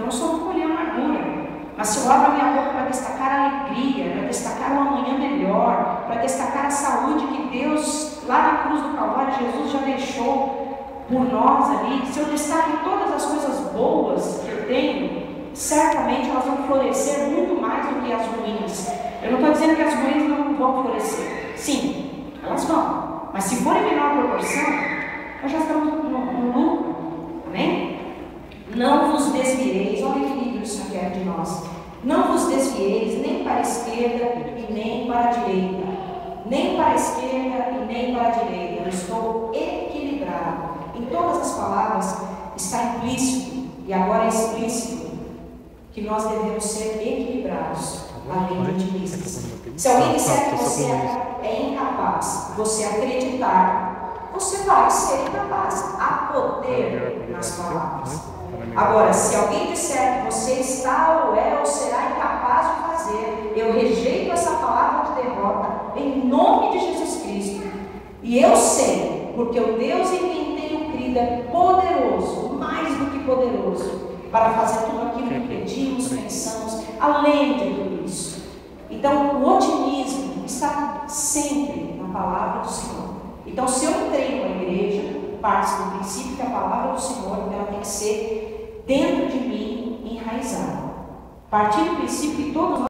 eu não sou para colher amargura. Mas se eu abro a minha boca para destacar a alegria, para destacar um amanhã melhor, para destacar a saúde que Deus, lá na cruz do Calvário, Jesus já deixou por nós ali, se eu destaco todas as coisas boas que eu tenho, certamente elas vão florescer muito mais do que as ruins. Eu não estou dizendo que as ruins não vão florescer. Sim, elas vão. Mas se for em menor proporção, nós já estamos no lucro. Amém? Não vos desvieis, olha que lindo isso quer de nós. Não vos desvieis nem para a esquerda e nem para a direita. Nem para a esquerda e nem para a direita. Eu estou equilibrado. Em todas as palavras está implícito, e agora é explícito, que nós devemos ser equilibrados, além de otimistas. Se alguém disser que você é incapaz, você acreditar, você vai ser incapaz. Há poder nas palavras. Agora, se alguém disser que você está ou é ou será incapaz de fazer, eu rejeito essa palavra de derrota em nome de Jesus Cristo. E eu sei, porque o Deus em quem tenho crido é poderoso, mais do que poderoso, para fazer tudo aquilo que pedimos, pensamos, além de tudo isso. Então, o otimismo está sempre na palavra do Senhor. Então, se eu entrei numa igreja, parte do princípio que a palavra do Senhor ela tem que ser dentro de mim enraizada. A partir do princípio que todos nós